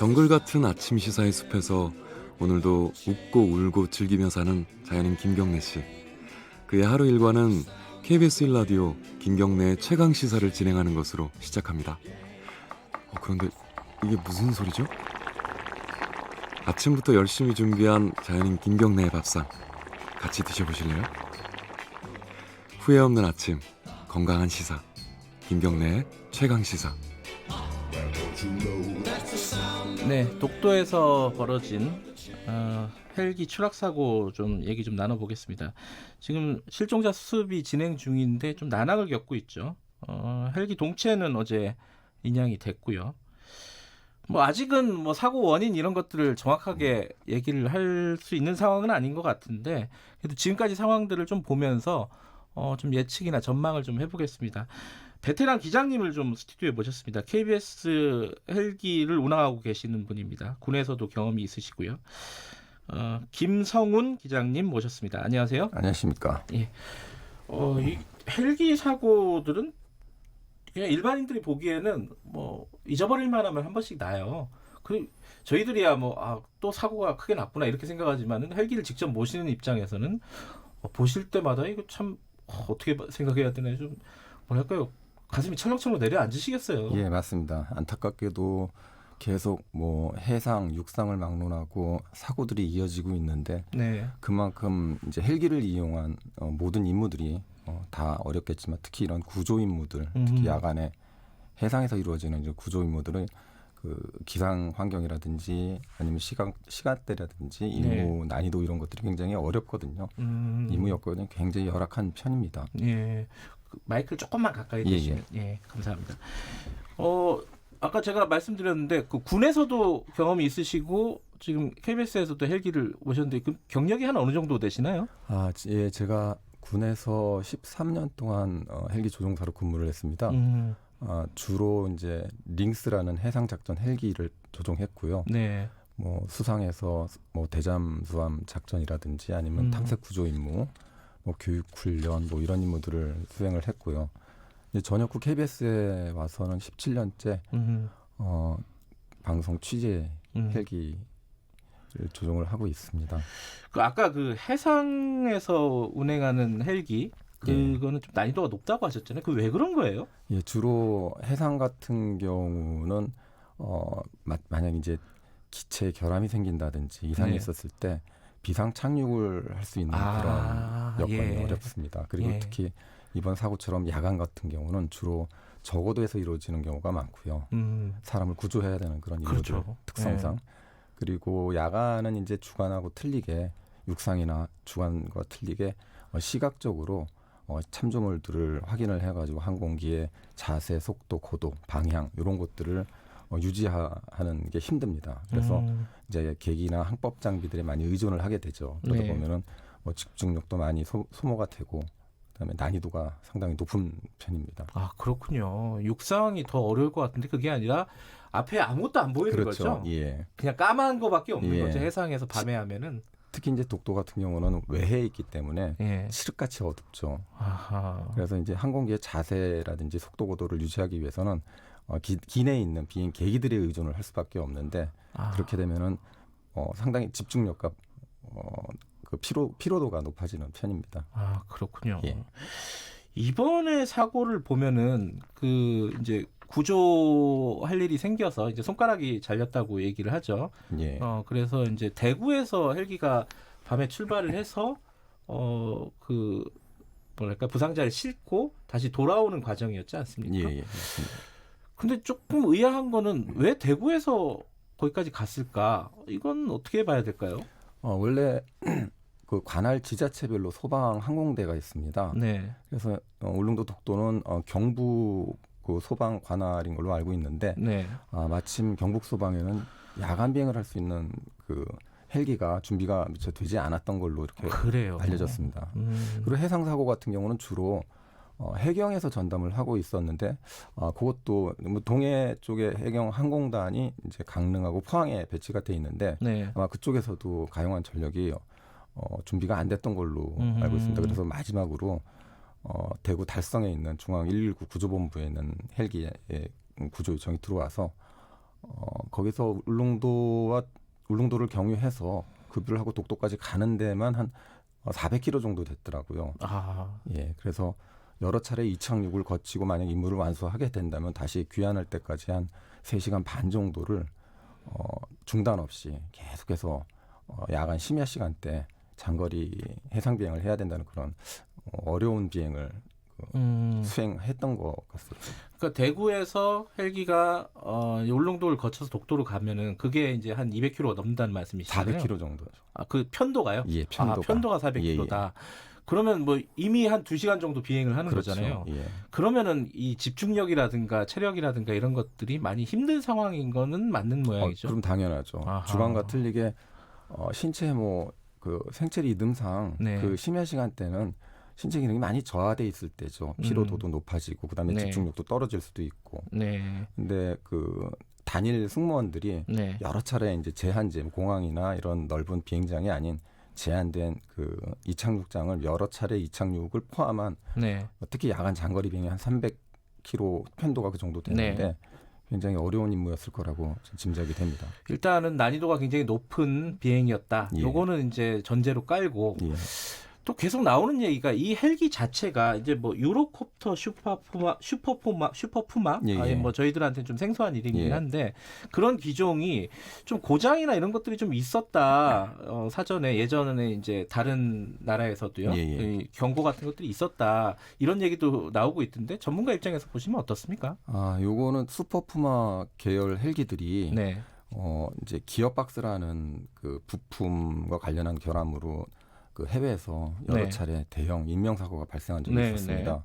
정글 같은 아침 시사의 숲에서 오늘도 웃고 울고 즐기며 사는 자연인 김경래 씨. 그의 하루 일과는 KBS 1라디오 김경래의 최강 시사를 진행하는 것으로 시작합니다. 그런데 이게 무슨 소리죠? 아침부터 열심히 준비한 자연인 김경래의 밥상 같이 드셔보실래요? 후회 없는 아침, 건강한 시사 김경래의 최강 시사. 네, 독도에서 벌어진 헬기 추락 사고 좀 얘기 좀 나눠보겠습니다. 지금 실종자 수습이 진행 중인데 좀 난항을 겪고 있죠. 헬기 동체는 어제 인양이 됐고요. 뭐 아직은 뭐 사고 원인 이런 것들을 정확하게 얘기를 할 수 있는 상황은 아닌 것 같은데, 그래도 지금까지 상황들을 좀 보면서 좀 예측이나 전망을 좀 해보겠습니다. 베테랑 기장님을 좀 스튜디오에 모셨습니다. KBS 헬기를 운항하고 계시는 분입니다. 군에서도 경험이 있으시고요. 김성훈 기장님 모셨습니다. 안녕하세요. 안녕하십니까. 예. 이 헬기 사고들은 그냥 일반인들이 보기에는 뭐 잊어버릴 만하면 한 번씩 나요. 그 저희들이야 뭐 또 사고가 크게 났구나 이렇게 생각하지만은 헬기를 직접 모시는 입장에서는 보실 때마다 이거 참 어떻게 생각해야 되나 좀 뭐랄까요. 가슴이 철렁철렁 내려앉으시겠어요. 예, 맞습니다. 안타깝게도 계속 뭐 해상, 육상을 막론하고 사고들이 이어지고 있는데 네. 그만큼 이제 헬기를 이용한 모든 임무들이 다 어렵겠지만 특히 이런 구조 임무들, 특히 야간에 해상에서 이루어지는 이제 구조 임무들은 그 기상 환경이라든지 아니면 시간대라든지 임무 난이도 이런 것들이 굉장히 어렵거든요. 임무 여건이 굉장히 열악한 편입니다. 예. 마이크를 조금만 가까이 대시면 예, 감사합니다. 아까 제가 말씀드렸는데 그 군에서도 경험이 있으시고 지금 KBS에서도 헬기를 모셨는데 그 경력이 한 어느 정도 되시나요? 예, 제가 군에서 13년 동안 헬기 조종사로 근무를 했습니다. 주로 이제 링스라는 해상 작전 헬기를 조종했고요. 네. 뭐 수상에서 뭐 대잠수함 작전이라든지 아니면 탐색 구조 임무, 뭐 교육 훈련 뭐 이런 임무들을 수행을 했고요. 이제 전역 후 KBS에 와서는 17년째 방송 취재 헬기를 조종을 하고 있습니다. 그 아까 그 해상에서 운행하는 헬기 그거는 좀 난이도가 높다고 하셨잖아요. 그 왜 그런 거예요? 예, 주로 해상 같은 경우는 만약 이제 기체에 결함이 생긴다든지 이상이 있었을 때 비상 착륙을 할 수 있는 그런 여건이 어렵습니다. 그리고 특히 이번 사고처럼 야간 같은 경우는 주로 저고도에서 이루어지는 경우가 많고요. 사람을 구조해야 되는 그런 임무들 특성상. 그리고 야간은 이제 주간하고 틀리게 육상이나 주간과 틀리게 시각적으로 참조물들을 확인을 해가지고 항공기의 자세, 속도, 고도, 방향 이런 것들을 유지하는 게 힘듭니다. 그래서 이제 계기나 항법 장비들에 많이 의존을 하게 되죠. 그러다 보면은 뭐 집중력도 많이 소모가 되고, 그다음에 난이도가 상당히 높은 편입니다. 그렇군요. 육상이 더 어려울 것 같은데 그게 아니라 앞에 아무것도 안 보이는 거죠. 예. 그냥 까만 거밖에 없는 거죠. 해상에서 밤에 하면은. 특히 이제 독도 같은 경우는 외해에 있기 때문에 칠흑같이 어둡죠. 그래서 이제 항공기의 자세라든지 속도 고도를 유지하기 위해서는 기내에 있는 비행 계기들에 의존을 할 수밖에 없는데 그렇게 되면은 상당히 집중력과 그 피로도가 높아지는 편입니다. 그렇군요. 이번에 사고를 보면은 그 이제 구조할 일이 생겨서 이제 손가락이 잘렸다고 얘기를 하죠. 그래서 이제 대구에서 헬기가 밤에 출발을 해서 그 뭐랄까 부상자를 싣고 다시 돌아오는 과정이었지 않습니까? 맞습니다. 근데 조금 의아한 거는 왜 대구에서 거기까지 갔을까? 이건 어떻게 봐야 될까요? 원래 그 관할 지자체별로 소방 항공대가 있습니다. 그래서 울릉도 독도는 경북 그 소방 관할인 걸로 알고 있는데 마침 경북 소방에는 야간 비행을 할 수 있는 그 헬기가 준비가 미처 되지 않았던 걸로 이렇게 알려졌습니다. 그리고 해상 사고 같은 경우는 주로 해경에서 전담을 하고 있었는데 그것도 뭐 동해 쪽에 해경 항공단이 이제 강릉하고 포항에 배치가 돼 있는데 아마 그쪽에서도 가용한 전력이 준비가 안 됐던 걸로 알고 있습니다. 그래서 마지막으로 대구 달성에 있는 중앙 119 구조본부에 있는 헬기의 구조 요청이 들어와서 거기서 울릉도를 경유해서 급유를 하고 독도까지 가는 데만 한 400km 정도 됐더라고요. 아, 예, 그래서 여러 차례 이착륙을 거치고 만약 임무를 완수하게 된다면 다시 귀환할 때까지 한 3시간 반 정도를 중단 없이 계속해서 야간 심야 시간대 장거리 해상 비행을 해야 된다는 그런 어려운 비행을 수행했던 것 같습니다. 그러니까 대구에서 헬기가 울릉도를 거쳐서 독도로 가면은 그게 이제 한 200km 넘는다는 말씀이시잖아요. 400km 정도죠. 아, 그 편도가요? 예, 편도가. 편도가 400km다. 그러면 뭐 이미 한 2시간 정도 비행을 하는 그렇죠. 거잖아요. 예. 그러면은 이 집중력이라든가 체력이라든가 이런 것들이 많이 힘든 상황인 거는 맞는 모양이죠. 그럼 당연하죠. 아하. 주간과 틀리게 신체 그 생체 리듬상 네. 그 심야 시간대는 신체 기능이 많이 저하돼 있을 때죠. 피로도도 높아지고 그다음에 네. 집중력도 떨어질 수도 있고. 네. 근데 그 단일 승무원들이 네. 여러 차례 이제 제한제 공항이나 이런 넓은 비행장이 아닌 제한된 그 이착륙장을 여러 차례 이착륙을 포함한 네. 특히 야간 장거리 비행이 한 300km 편도가 그 정도 되는데 네. 굉장히 어려운 임무였을 거라고 짐작이 됩니다. 일단은 난이도가 굉장히 높은 비행이었다. 예. 요거는 이제 전제로 깔고 예. 또 계속 나오는 얘기가 이 헬기 자체가 이제 뭐 유로콥터 슈퍼푸마 예, 예. 아니 뭐 저희들한테는 좀 생소한 이름이긴 예. 한데 그런 기종이 좀 고장이나 이런 것들이 좀 있었다. 사전에 예전에 이제 다른 나라에서도요. 예, 예. 이 경고 같은 것들이 있었다. 이런 얘기도 나오고 있던데 전문가 입장에서 보시면 어떻습니까? 요거는 슈퍼푸마 계열 헬기들이 네. 이제 기어박스라는 그 부품과 관련한 결함으로 그 해외에서 여러 네. 차례 대형 인명사고가 발생한 적이 네, 있었습니다.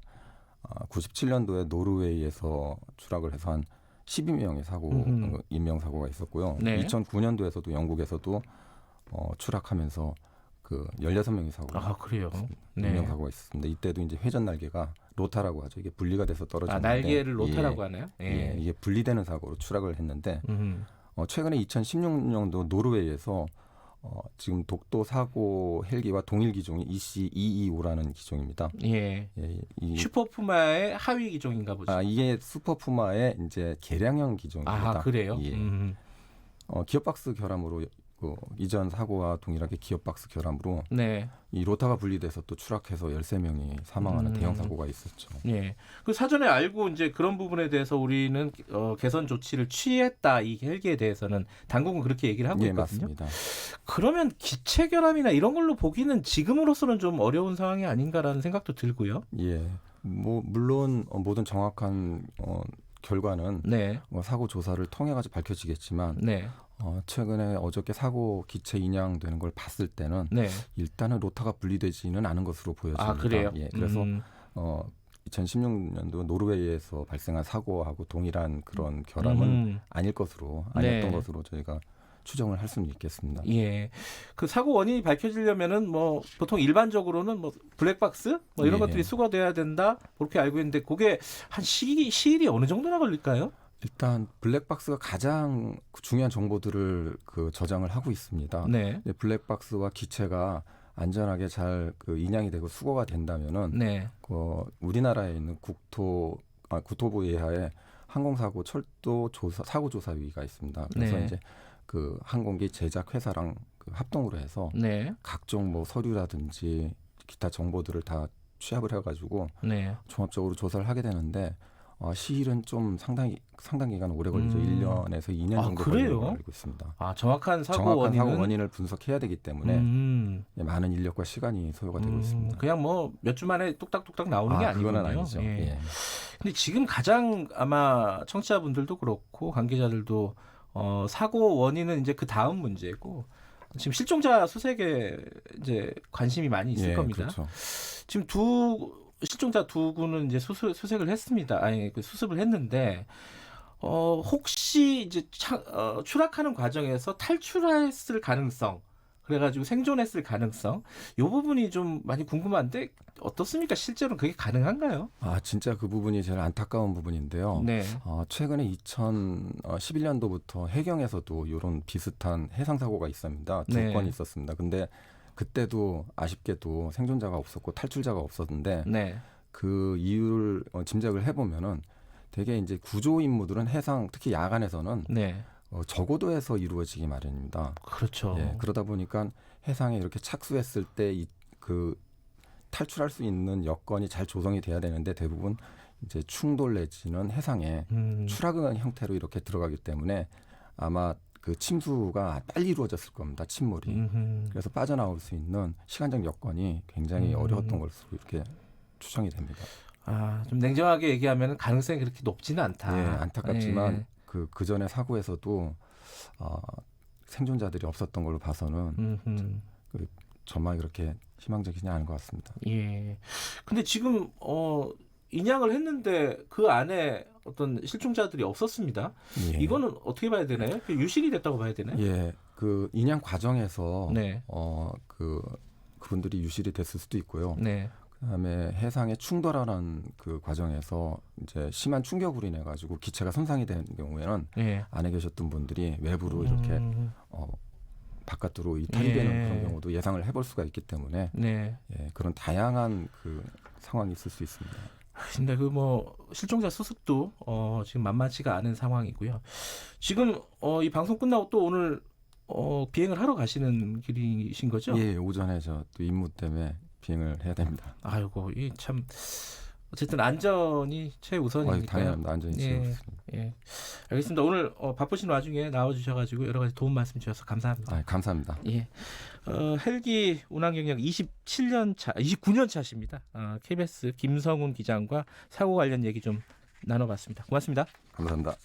97년도에 노르웨이에서 추락을 해서 한 12명의 인명사고가 있었고요. 네. 2009년도에서도 영국에서도 추락하면서 그 16명의 사고가 그래요. 네. 인명사고가 있었습니다. 이때도 이제 회전 날개가 로타라고 하죠. 이게 분리가 돼서 떨어졌는데 날개를 로타라고 예, 하나요? 예, 이게 분리되는 사고로 추락을 했는데 음. 최근에 2016년도 노르웨이에서 지금 독도 사고 헬기와 동일 기종이 EC225라는 기종입니다. 예. 예, 이 슈퍼푸마의 하위 기종인가 보죠. 이게 슈퍼푸마의 이제 개량형 기종입니다. 그래요? 예. 기어박스 결함으로 그 이전 사고와 동일하게 기어박스 결함으로 네. 이 로타가 분리돼서 또 추락해서 13명이 사망하는 대형 사고가 있었죠. 예. 그 사전에 알고 이제 그런 부분에 대해서 우리는 개선 조치를 취했다. 이 헬기에 대해서는 당국은 그렇게 얘기를 하고 예, 있거든요. 맞습니다. 그러면 기체 결함이나 이런 걸로 보기는 지금으로서는 좀 어려운 상황이 아닌가라는 생각도 들고요. 예. 뭐 물론 모든 정확한 결과는 네. 사고 조사를 통해 가지고 밝혀지겠지만 네. 최근에 어저께 사고 기체 인양되는 걸 봤을 때는 네. 일단은 로타가 분리되지는 않은 것으로 보여집니다. 그래요? 예, 그래서 2016년도 노르웨이에서 발생한 사고하고 동일한 그런 결함은 아닐 것으로 아니었던 네. 것으로 저희가 추정을 할 수는 있겠습니다. 예. 그 사고 원인이 밝혀지려면은 뭐 보통 일반적으로는 뭐 블랙박스 뭐 이런 예. 것들이 수거돼야 된다. 그렇게 알고 있는데 그게 한 시일이 어느 정도나 걸릴까요? 일단 블랙박스가 가장 중요한 정보들을 그 저장을 하고 있습니다. 네. 근데 블랙박스와 기체가 안전하게 잘 그 인양이 되고 수거가 된다면은 네. 우리나라에 있는 국토부 예하의 항공사고 철도 사고조사위가 있습니다. 그래서 네. 이제 그 항공기 제작 회사랑 그 합동으로 해서 네. 각종 뭐 서류라든지 기타 정보들을 다 취합을 해가지고 네. 종합적으로 조사를 하게 되는데 시일은 좀 상당 기간 오래 걸리죠. 1년에서 2년 정도 걸리는 그래요? 걸로 알고 있습니다. 정확한 사고 정확한 원인은 사고 원인을 분석해야 되기 때문에 많은 인력과 시간이 소요가 되고 있습니다. 그냥 뭐 몇 주 만에 뚝딱뚝딱 나오는 게 아니군요. 그건 아니죠. 예. 예. 근데 지금 가장 아마 청취자분들도 그렇고 관계자들도 사고 원인은 이제 그 다음 문제고 지금 실종자 수색에 이제 관심이 많이 있을 겁니다. 그렇죠. 지금 실종자 두 구는 이제 수색을 했습니다. 그 수습을 했는데 혹시 이제 추락하는 과정에서 탈출했을 가능성, 그래가지고 생존했을 가능성, 이 부분이 좀 많이 궁금한데 어떻습니까? 실제로는 그게 가능한가요? 진짜 그 부분이 제일 안타까운 부분인데요. 네. 최근에 2011년도부터 해경에서도 이런 비슷한 해상 사고가 있습니다. 두 네. 건 있었습니다. 근데 그때도 아쉽게도 생존자가 없었고 탈출자가 없었는데 네. 그 이유를 짐작을 해보면은 되게 이제 구조 임무들은 해상 특히 야간에서는 네. 저고도에서 이루어지기 마련입니다. 그렇죠. 예, 그러다 보니까 해상에 이렇게 착수했을 때 그 탈출할 수 있는 여건이 잘 조성이 돼야 되는데 대부분 이제 충돌 내지는 해상에 추락한 형태로 이렇게 들어가기 때문에 아마 그 침수가 빨리 이루어졌을 겁니다. 침몰이. 그래서 빠져나올 수 있는 시간적 여건이 굉장히 어려웠던 것으로 이렇게 추정이 됩니다. 좀 냉정하게 얘기하면 가능성이 그렇게 높지는 않다. 예, 안타깝지만 예. 그 전에 사고에서도 생존자들이 없었던 걸로 봐서는 저만 그렇게 희망적이지 않은 것 같습니다. 예. 근데 지금 인양을 했는데 그 안에 어떤 실종자들이 없었습니다. 예. 이거는 어떻게 봐야 되나요? 유실이 됐다고 봐야 되나요? 예, 그 인양 과정에서 네. 그분들이 유실이 됐을 수도 있고요. 네. 그다음에 해상에 충돌하는 그 과정에서 이제 심한 충격으로 인해 가지고 기체가 손상이 된 경우에는 네. 안에 계셨던 분들이 외부로 이렇게 바깥으로 이탈이 예. 되는 그런 경우도 예상을 해볼 수가 있기 때문에 네. 예, 그런 다양한 그 상황이 있을 수 있습니다. 근데 그 뭐 실종자 수습도 지금 만만치가 않은 상황이고요. 지금 이 방송 끝나고 또 오늘 비행을 하러 가시는 길이신 거죠? 예, 오전에 저 또 임무 때문에 비행을 해야 됩니다. 아이고, 이 참 어쨌든 안전이 최우선이니까요. 당연합니다. 안전이 최우선입니다. 예, 알겠습니다. 오늘 바쁘신 와중에 나와주셔가지고 여러 가지 도움 말씀 주셔서 감사합니다. 감사합니다. 예, 헬기 운항 경력 29년 차십니다. KBS 김성훈 기장과 사고 관련 얘기 좀 나눠봤습니다. 고맙습니다. 감사합니다.